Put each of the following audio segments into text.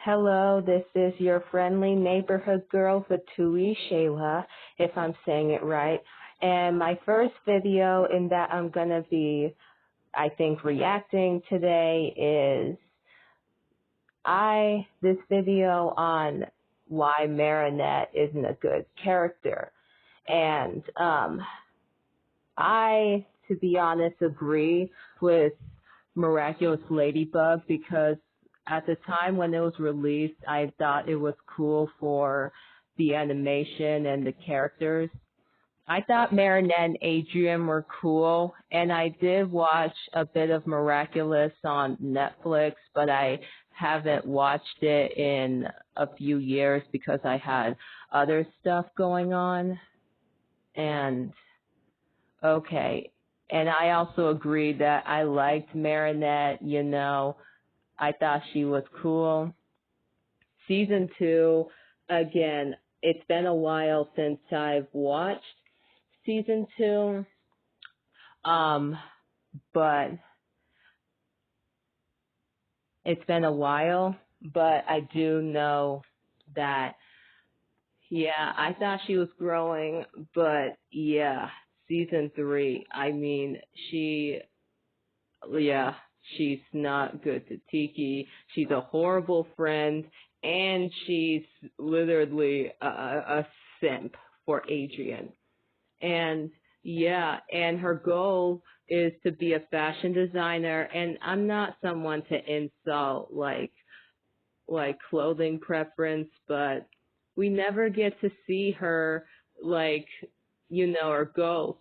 Hello, this is your friendly neighborhood girl, Fatui Shayla, if I'm saying it right. And my first video in that I'm going to be, I think, reacting today is this video on why Marinette isn't a good character. And I, to be honest, agree with Miraculous Ladybug because at the time when it was released, I thought it was cool for the animation and the characters. I thought Marinette and Adrien were cool, and I did watch a bit of Miraculous on Netflix, but I haven't watched it in a few years because I had other stuff going on. And okay, and I also agree that I liked Marinette, I thought she was cool. Season 2, again, it's been a while since I've watched season 2, but it's been a while, but I do know that, yeah, I thought she was growing, but yeah, season 3, I mean, she's not good to Tiki. She's a horrible friend, and she's literally a simp for Adrien. And yeah, and her goal is to be a fashion designer, and I'm not someone to insult like clothing preference, but we never get to see her her goals.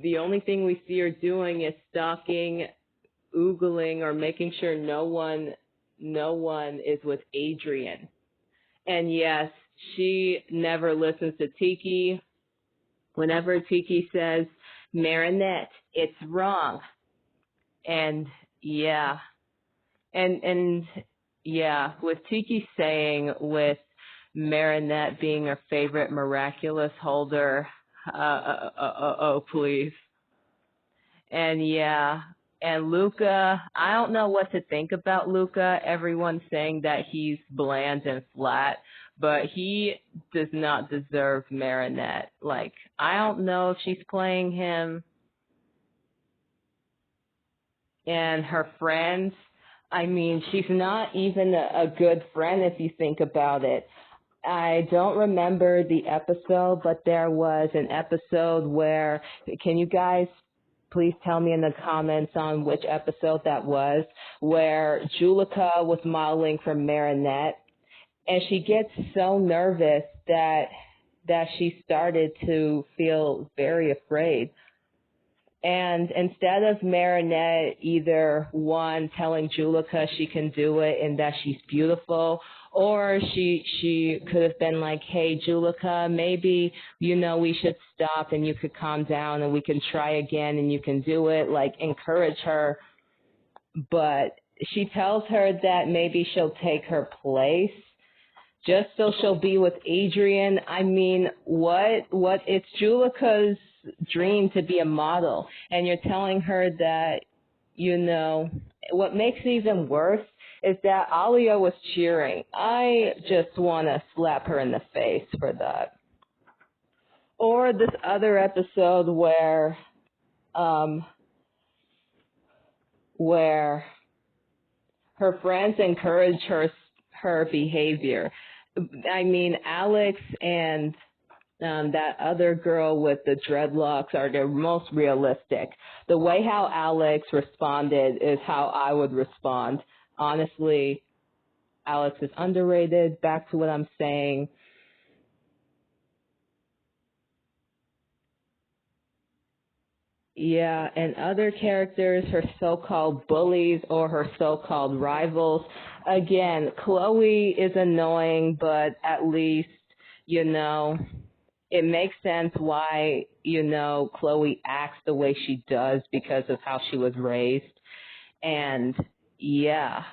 The only thing we see her doing is stalking, oogling, or making sure no one is with Adrien. And yes, she never listens to Tiki. Whenever Tiki says, Marinette, it's wrong. And yeah. And yeah, with Tiki saying with Marinette being her favorite Miraculous holder, oh please. And yeah, and Luca, I don't know what to think about Luca. Everyone's saying that he's bland and flat, but he does not deserve Marinette. Like, I don't know if she's playing him. And her friends, I mean, she's not even a good friend if you think about it. I don't remember the episode, but there was an episode where, can you guys please tell me in the comments on which episode that was, where Julica was modeling for Marinette, and she gets so nervous that she started to feel very afraid. And instead of Marinette either, one, telling Julica she can do it and that she's beautiful, or she could have been like, hey, Julica, maybe, we should stop and you could calm down and we can try again and you can do it, like encourage her. But she tells her that maybe she'll take her place just so she'll be with Adrien. I mean, what? It's Julica's dream to be a model, and you're telling her that, what makes it even worse is that Alia was cheering. I just want to slap her in the face for that. Or this other episode where her friends encourage her behavior. I mean, Alex and that other girl with the dreadlocks are the most realistic. The way how Alex responded is how I would respond. Honestly, Alex is underrated. Back to what I'm saying. Yeah, and other characters, her so-called bullies or her so-called rivals. Again, Chloe is annoying, but at least, it makes sense why, Chloe acts the way she does because of how she was raised. And yeah,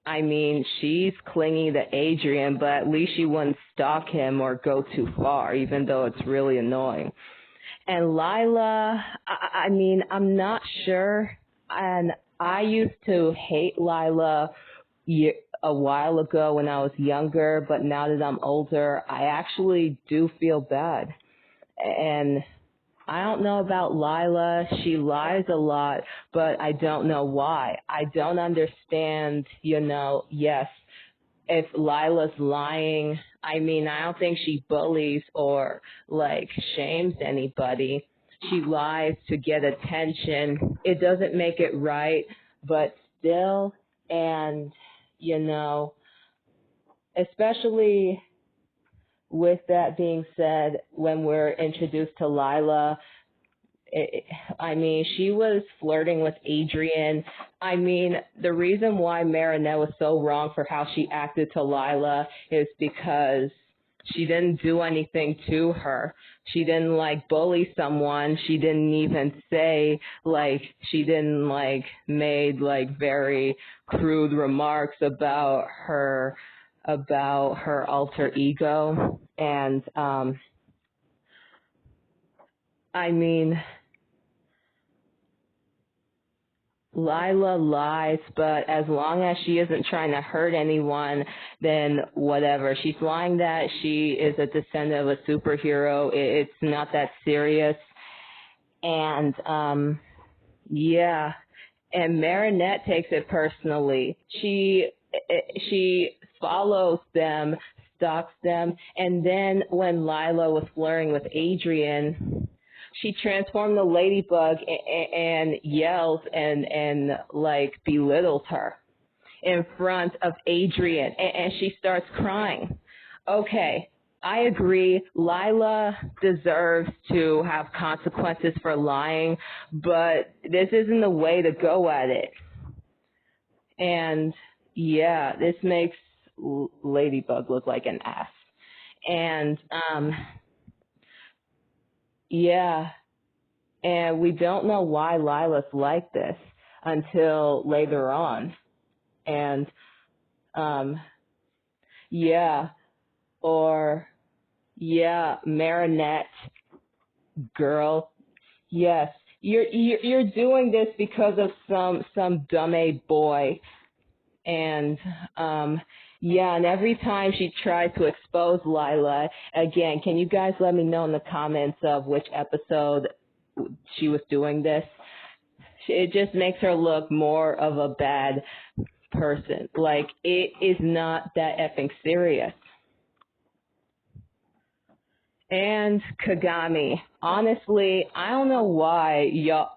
I mean, she's clingy to Adrien, but at least she wouldn't stalk him or go too far, even though it's really annoying. And Lila, I mean, I'm not sure. And I used to hate Lila a while ago when I was younger, but now that I'm older, I actually do feel bad. And I don't know about Lila. She lies a lot, but I don't know why. I don't understand, yes, if Lila's lying, I mean, I don't think she bullies or, shames anybody. She lies to get attention. It doesn't make it right, but still, and, especially with that being said, when we're introduced to Lila, she was flirting with Adrien. The reason why Marinette was so wrong for how she acted to Lila is because she didn't do anything to her. She didn't, bully someone. She didn't even say, she didn't, made, very crude remarks about her alter ego. And, Lila lies, but as long as she isn't trying to hurt anyone, then whatever. She's lying that she is a descendant of a superhero. It's not that serious. And, yeah. And Marinette takes it personally. She follows them, stalks them, and then when Lila was flirting with Adrien, she transformed the ladybug and yells and belittles her in front of Adrien, and she starts crying. Okay, I agree. Lila deserves to have consequences for lying, but this isn't the way to go at it. And yeah, this makes Ladybug look like an ass. And yeah, and we don't know why Lila's like this until later on. And Marinette, girl, yes, you're doing this because of some dumb boy. And and every time she tries to expose Lila, again, can you guys let me know in the comments of which episode she was doing this? It just makes her look more of a bad person. It is not that effing serious. And Kagami, honestly, I don't know why y'all,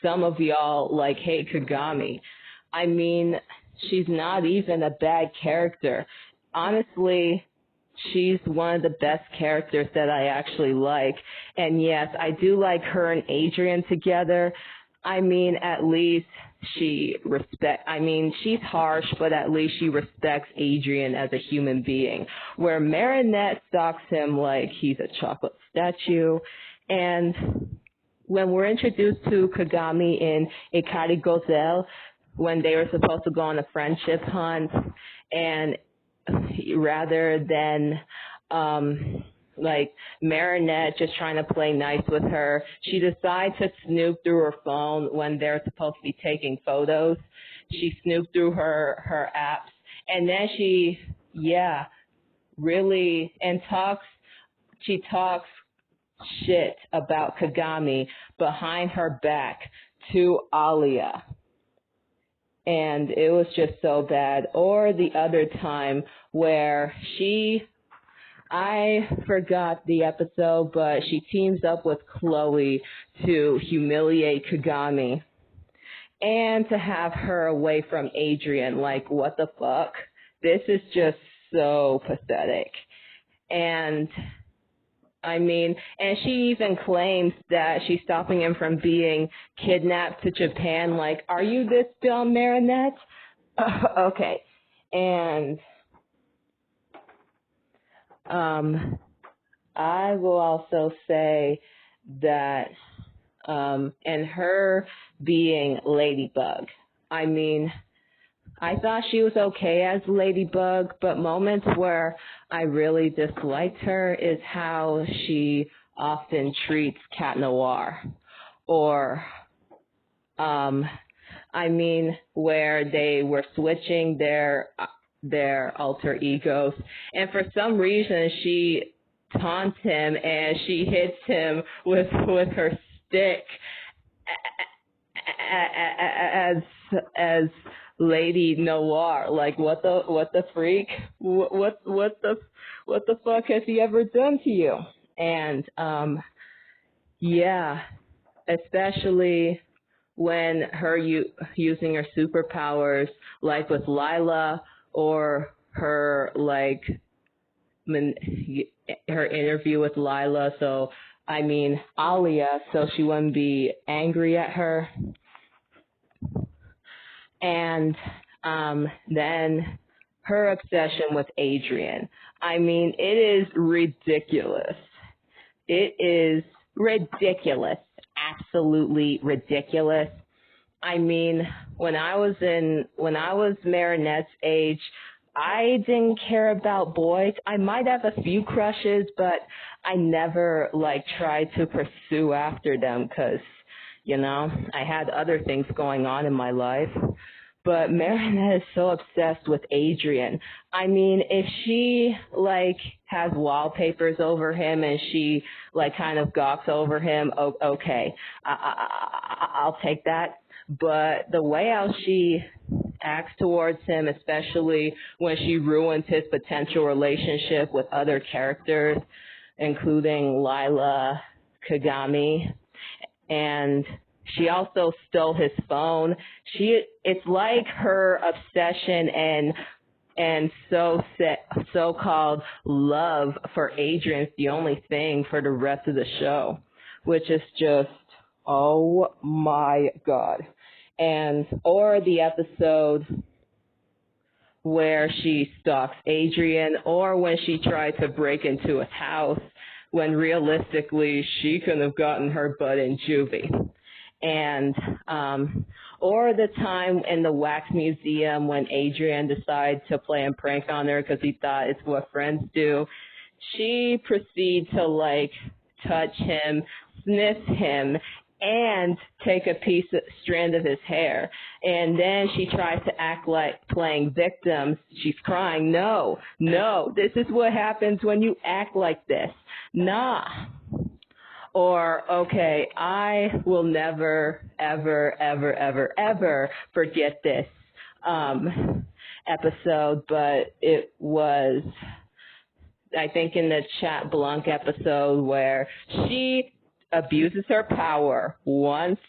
some of y'all hate Kagami. She's not even a bad character. Honestly, she's one of the best characters that I actually like. And yes, I do like her and Adrien together. At least she's harsh, but at least she respects Adrien as a human being. Where Marinette stalks him like he's a chocolate statue. And when we're introduced to Kagami in Ikari Gozelle, when they were supposed to go on a friendship hunt, and rather than Marinette just trying to play nice with her, she decides to snoop through her phone when they're supposed to be taking photos. She snooped through her apps, and then she talks shit about Kagami behind her back to Alia. And it was just so bad. Or the other time where I forgot the episode, but she teams up with Chloe to humiliate Kagami and to have her away from Adrien. What the fuck? This is just so pathetic. And and she even claims that she's stopping him from being kidnapped to Japan. Are you this dumb, Marinette? Okay. And I will also say that and her being Ladybug, I thought she was okay as Ladybug, but moments where I really disliked her is how she often treats Cat Noir, or I mean, where they were switching their alter egos, and for some reason she taunts him and she hits him with her stick as Lady Noir. Like, what the freak? What the fuck has he ever done to you? And yeah, especially when her using her superpowers, like with Lila, or her like her interview with Lila. So I mean Alia, so she wouldn't be angry at her. And then her obsession with Adrien. I mean, it is ridiculous. It is ridiculous. Absolutely ridiculous. I mean, when I was Marinette's age, I didn't care about boys. I might have a few crushes, but I never like tried to pursue after them because, you know, I had other things going on in my life. But Marinette is so obsessed with Adrien. I mean, if she like has wallpapers over him and she like kind of gawks over him, okay, I'll take that. But the way how she acts towards him, especially when she ruins his potential relationship with other characters, including Lila, Kagami, and she also stole his phone. It's like her obsession and so-called love for Adrien's the only thing for the rest of the show, which is just, oh my God. Or the episode where she stalks Adrien, or when she tried to break into his house, when realistically she couldn't have gotten her butt in juvie. And or the time in the wax museum when Adrien decided to play a prank on her because he thought it's what friends do. She proceeded to like touch him, sniff him, and take a strand of his hair. And then she tries to act like playing victim. She's crying, no, this is what happens when you act like this. Nah. Or, okay, I will never, ever forget this episode, but it was, I think, in the Chat Blanc episode where she abuses her power once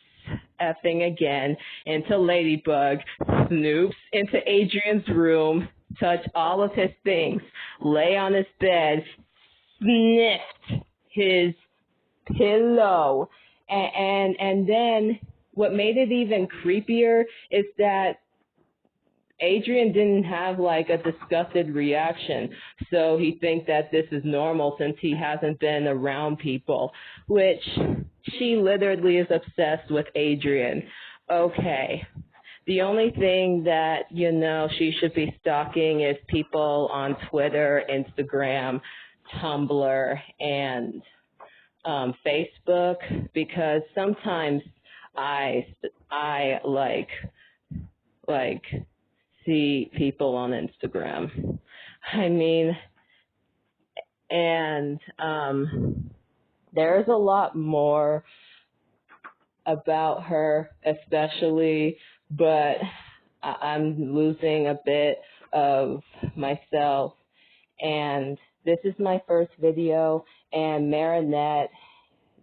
effing again into Ladybug, snoops into Adrien's room, touch all of his things, lay on his bed, sniffed his pillow, and then what made it even creepier is that Adrien didn't have like a disgusted reaction, so he thinks that this is normal since he hasn't been around people, which she literally is obsessed with Adrien. Okay, the only thing that, you know, she should be stalking is people on Twitter, Instagram, Tumblr, and Facebook, because sometimes I like see people on Instagram. I mean, and there's a lot more about her, especially, but I'm losing a bit of myself. And this is my first video, and Marinette,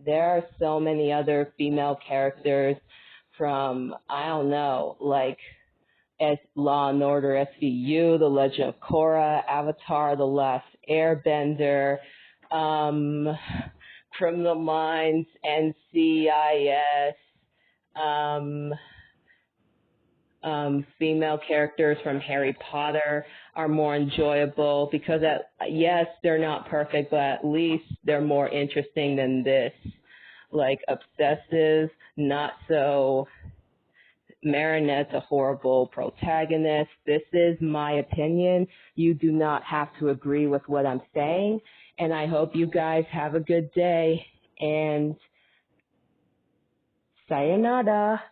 there are so many other female characters from, I don't know, like as Law and Order SVU, The Legend of Korra, Avatar, The Last Airbender, Criminal Minds, NCIS, female characters from Harry Potter are more enjoyable because, yes, they're not perfect, but at least they're more interesting than this. Like Obsessive, not so. Marinette's a horrible protagonist. This is my opinion. You do not have to agree with what I'm saying. And I hope you guys have a good day. And sayonara.